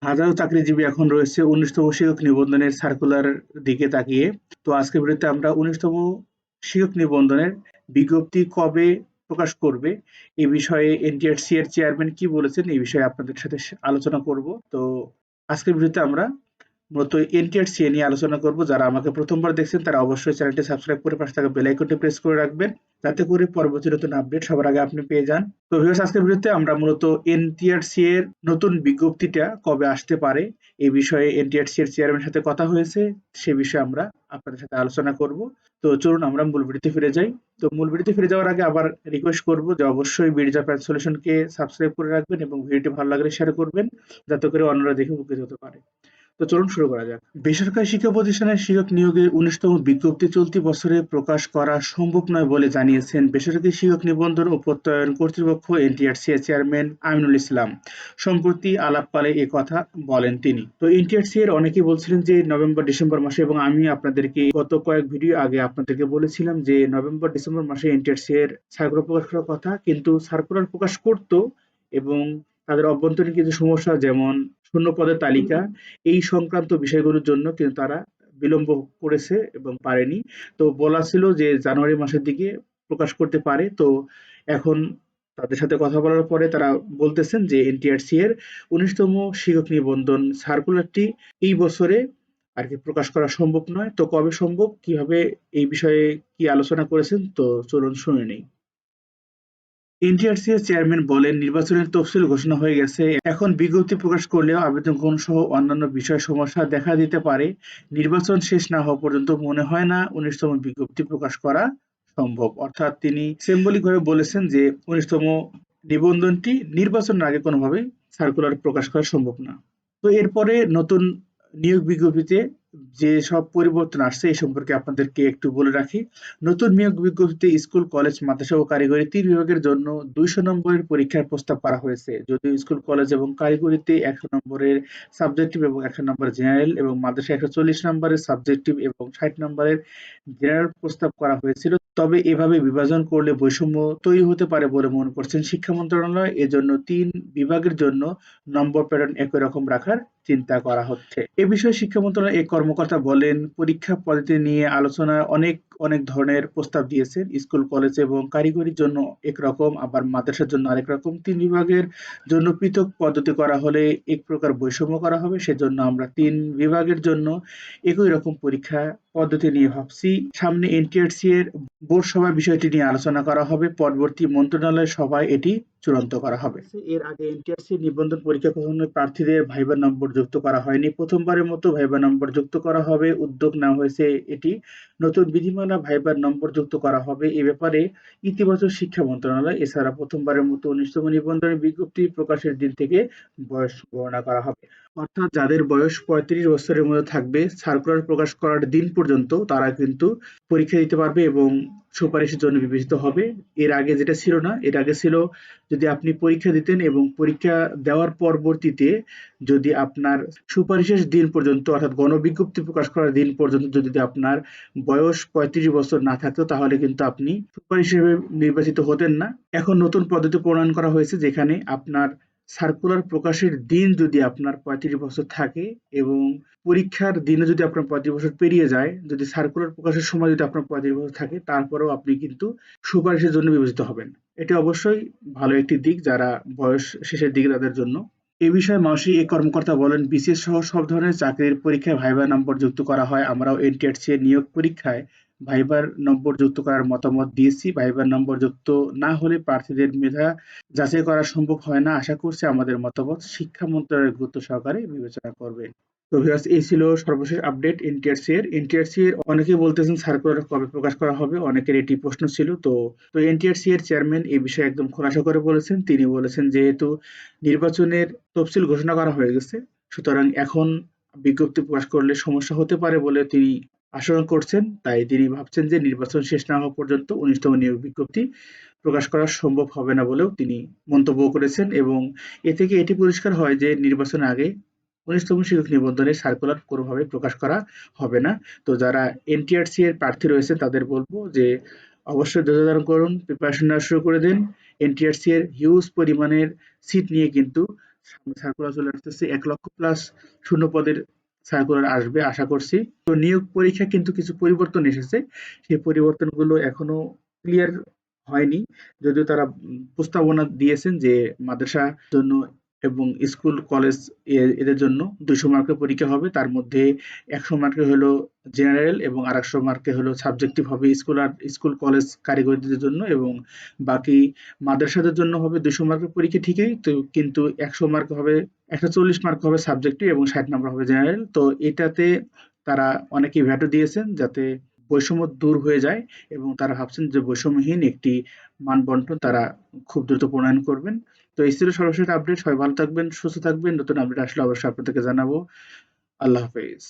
হাজারো চাকরিজীবী এখন রয়েছে ১৯তম শিক্ষক নিবন্ধনের সার্কুলার দিকে তাকিয়ে। তো আজকের ভিডিওতে আমরা ১৯তম শিক্ষক নিবন্ধনের বিজ্ঞপ্তি কবে প্রকাশ করবে এ বিষয়ে এনটিআরসি এর চেয়ারম্যান কি বলেছেন এই বিষয়ে আপনাদের সাথে আলোচনা করব। তো আজকের ভিডিওতে আমরা মূলত এনটিআরসি নিয়ে আলোচনা করব। যারা আমাকে প্রথমবার দেখছেন তারা অবশ্যই চ্যানেলটি সাবস্ক্রাইব করে পাশে থাকা বেল আইকনটি প্রেস করে রাখবেন, যাতে করে পরবর্তী নতুন আপডেট সবার আগে আপনি পেয়ে যান। তো ভিউয়ার্স, আজকের ভিডিওতে আমরা মূলত এনটিআরসি এর নতুন বিজ্ঞপ্তিটা কবে আসতে পারে এই বিষয়ে এনটিআরসি এর চেয়ারম্যানের সাথে কথা হয়েছে, সে বিষয়ে আমরা আপনাদের সাথে আলোচনা করব। তো চলুন আমরা মূল ভিডিওতে ফিরে যাই। তো মূল ভিডিওতে ফিরে যাওয়ার আগে আবার রিকোয়েস্ট করব যে অবশ্যই বিরজা প্যাথ সলিউশনকে সাবস্ক্রাইব করে রাখবেন এবং ভিডিওটি ভালো লাগলে শেয়ার করবেন, যাতে করে অন্যরা দেখে উপকৃত হতে পারে। তো চলুন শুরু করা যাক। বেসরকারি শিক্ষা প্রতিষ্ঠানের শিক্ষক নিয়োগের ১৯তম বিজ্ঞপ্তি চলতি বছরে প্রকাশ করা সম্ভব নয় বলে জানিয়েছেন বেসরকারি শিক্ষক নিবন্ধন ও প্রত্যয়ন কর্তৃপক্ষ এনটিআরসি এর চেয়ারম্যান আমিনুল ইসলাম। সম্প্রতি আলাপকালে এ কথা বলেন তিনি। তো এনটিআরসি এর অনেকেই বলছিলেন যে নভেম্বর ডিসেম্বর মাসে, এবং আমি আপনাদেরকে গত কয়েক ভিডিও আগে আপনাদেরকে বলেছিলাম যে নভেম্বর ডিসেম্বর মাসে এনটিআরসি এর সার্কুলার প্রকাশ করার কথা, কিন্তু সার্কুলার প্রকাশ করত এবং তাদের অভ্যন্তরীণ কিছু সমস্যা, যেমন শূন্য পদের তালিকা, এই সংক্রান্ত বিষয়গুলোর জন্য কিন্তু তারা বিলম্ব করেছে এবং পারেনি। তো বলা ছিল যে জানুয়ারি মাসের দিকে প্রকাশ করতে পারে। তো এখন তাদের সাথে কথা বলার পরে তারা বলতেছেন যে এনটিআরসি এর ১৯তম শিক্ষক নিবন্ধন সার্কুলারটি এই বছরে আর কি প্রকাশ করা সম্ভব নয়। তো কবে সম্ভব, কিভাবে, এই বিষয়ে কি আলোচনা করেছেন, তো চলুন শুনে নেই। এনটিআরসি এর চেয়ারম্যান বলেন, নির্বাচনের তফসিল ঘোষণা হয়ে গেছে। এখন বিজ্ঞপ্তি প্রকাশ করলেও আবেদন গ্রহণ সহ অন্যান্য বিষয় সমস্যা দেখা দিতে পারে। নির্বাচন শেষ না হওয়া পর্যন্ত মনে হয় না ১৯তম বিজ্ঞপ্তি প্রকাশ করা সম্ভব। অর্থাৎ তিনি সিম্বলিক ভাবে বলেছেন যে ১৯তম নিবন্ধনটি নির্বাচনের আগে কোনোভাবেই সার্কুলার প্রকাশ করা সম্ভব না। তো এরপরে নতুন নিয়োগ বিজ্ঞপ্তিতে যে সব পরিবর্তন আসছে এই সম্পর্কে আপনাদেরকে একটু বলে রাখি। নতুন নিয়োগ বিজ্ঞপ্তিতে স্কুল, কলেজ, মাদ্রাসা ও কারিগরি ৩ বিভাগের জন্য ২০০ নম্বরের পরীক্ষার প্রস্তাব করা হয়েছে। যদিও স্কুল, কলেজ এবং কারিগরিতে ১০০ নম্বরের সাবজেক্টিভ এবং ১০০ নম্বরের জেনারেল, এবং মাদ্রাসায় ১৪০ নম্বরের সাবজেক্টিভ এবং ৬০ নম্বরের জেনারেল প্রস্তাব করা হয়েছিল। তবে এভাবে বিভাজন করলে বৈষম্য তৈরি হতে পারে বলে মনে করছেন শিক্ষা মন্ত্রণালয়। এজন্য ৩ বিভাগের জন্য নম্বর প্যাটার্ন একই রকম রাখার চিন্তা করা হচ্ছে। এ বিষয়ে শিক্ষা মন্ত্রণালয়ের এক কর্মকর্তা বলেন, পরীক্ষা পদ্ধতি নিয়ে আলোচনায় অনেক ধরনের প্রস্তাব দিয়েছেন। স্কুল, কলেজ এবং কারিগরির জন্য একরকম, আবার মাদ্রাসার জন্য আরেক রকম। ৩ বিভাগের জন্য পৃথক পদ্ধতি করা হলে এক প্রকার বৈষম্য করা হবে। সেজন্য আমরা ৩ বিভাগের জন্য একই রকম পরীক্ষা পদ্ধতি নিয়ে ভাবছি। সামনে এনটিআরসি এর বোর্ড সভায় বিষয়টি নিয়ে আলোচনা করা হবে। পরবর্তী মন্ত্রণালয় সভায় এটি চূড়ান্ত করা হবে। এর আগে এনটিআরসি নিবন্ধন পরীক্ষা কখনো প্রার্থীদের ভাইবা নম্বর যুক্ত করা হয়নি। প্রথমবারের মতো ভাইবা নম্বর যুক্ত করা হবে। উদ্যোগ নেওয়া হয়েছে এটি। নতুন বিধিমালা ভাইবার নম্বর যুক্ত করা হবে। এ ব্যাপারে ইতিবাচক শিক্ষা মন্ত্রণালয়। এছাড়া প্রথমবারের মতো ১৯তম নিবন্ধনের বিজ্ঞপ্তি প্রকাশের দিন থেকে বয়স গণনা করা হবে। অর্থাৎ যাদের বয়স ৩৫ বছরের মধ্যে থাকবে, সার্কুলার প্রকাশ করার দিন পর্যন্ত তারা কিন্তু পরীক্ষা দিতে পারবে এবং সুপারিশের জন্য বিবেচিত হবে। এর আগে যেটা ছিল না, এর আগে ছিল যদি আপনি পরীক্ষা দিতেন এবং পরীক্ষা দেওয়ার পরবর্তীতে যদি আপনার সুপারিশের দিন পর্যন্ত, অর্থাৎ গণবিজ্ঞপ্তি প্রকাশ করার দিন পর্যন্ত যদি আপনার বয়স ৩৫ বছর না থাকতো, তাহলে কিন্তু আপনি সুপারিশ হিসেবে নির্বাচিত হতেন না। এখন নতুন পদ্ধতি প্রণয়ন করা হয়েছে, যেখানে আপনার সার্কুলার প্রকাশের দিন যদি আপনার ৩৫ বছর থাকে এবং পরীক্ষার দিনে যদি আপনার ৩৫ বছর পেরিয়ে যায়, যদি সার্কুলার প্রকাশের সময় যদি আপনার ৩৫ বছর থাকে, তারপরেও আপনি কিন্তু সুপারিশের জন্য বিবেচিত হবেন। এটা অবশ্যই ভালো একটি দিক যারা বয়স শেষের দিকে তাদের জন্য। এ বিষয়ে মাওসী এ কর্মকর্তা বলেন, বিসিএস সহ সব ধরনের চাকরির পরীক্ষায় ভাইবা নম্বর যুক্ত করা হয়। আমরাও এনটিআরসি এর নিয়োগ পরীক্ষায় ভাইবার নম্বর যুক্ত করার মতামত দিয়েছি। ভাইবার নম্বর যুক্ত না হলে প্রার্থীদের মেধা যাচাই করা সম্ভব হয় না। আশা করছি আমাদের মতামত শিক্ষা মন্ত্রণালয় গুরুত্ব সহকারে বিবেচনা করবে। তো ভিউয়ার্স, এই ছিল সর্বশেষ আপডেট এনটিআরসি এর। এনটিআরসি এর অনেকেই বলতেছেন সার্কুলার কবে প্রকাশ করা হবে, অনেকের এটি প্রশ্ন ছিল। তো এনটিআরসি এর চেয়ারম্যান এই বিষয়ে একদম খোলাসা করে বলেছেন। তিনি বলেছেন, যেহেতু নির্বাচনের তফসিল ঘোষণা করা হয়ে গেছে, সুতরাং এখন বিজ্ঞপ্তি প্রকাশ করলে সমস্যা হতে পারে বলে তিনি আশঙ্কা করছেন। তাই তিনি ভাবছেন যে নির্বাচন শেষ না হওয়া পর্যন্ত ১৯তম নিয়োগ বিজ্ঞপ্তি প্রকাশ করা সম্ভব হবে না বলেও তিনি মন্তব্য করেছেন। এবং এ থেকে এটি পরিষ্কার হয় যে নির্বাচনের আগে ১৯তম শিক্ষক নিবন্ধনের সার্কুলার কোনোভাবে প্রকাশ করা হবে না। তো যারা এনটিআরসি এর প্রার্থী রয়েছেন তাদের বলবো যে অবশ্যই ধৈর্য ধারণ করুন, প্রিপারেশন নেওয়া শুরু করে দিন। এনটিআরসি এর হিউজ পরিমাণের সিট নিয়ে কিন্তু সামনে সার্কুলার চলে আসতেছে, 1 লক্ষ প্লাস শূন্য পদের সার্কুলার আসবে আশা করছি। তো নিয়োগ পরীক্ষা কিন্তু কিছু পরিবর্তন এসেছে, সেই পরিবর্তনগুলো এখনো ক্লিয়ার হয়নি, যদিও তারা প্রস্তাবনা দিয়েছেন যে মাদ্রাসা জন্য এবং স্কুল কলেজ এদের জন্য 200 মার্কের পরীক্ষা হবে, তার মধ্যে 100 মার্কের হলো জেনারেল এবং 150 মার্কের হলো সাবজেক্টিভ হবে স্কুল কলেজ কারিগরিদের জন্য, এবং বাকি মাদ্রাসাদের জন্য হবে 200 মার্কের পরীক্ষা ঠিকই তো, কিন্তু 100 মার্ক হবে, 140 মার্ক হবে সাবজেক্টিভ এবং 60 নাম্বার হবে জেনারেল। তো এটাতে তারা অনেকেই ভ্যাটও দিয়েছেন যাতে বৈষম্য দূর হয়ে যায়, এবং তারা ভাবছেন যে বৈষম্যহীন একটি মানবন্টন তারা খুব দ্রুত প্রণয়ন করবেন। তো এই ছিল সর্বশেষ আপডেট। সবাই ভালো থাকবেন, সুস্থ থাকবেন। নতুন আপডেট আসলে অবশ্যই আপনাদেরকে জানাবো। আল্লাহ হাফেজ।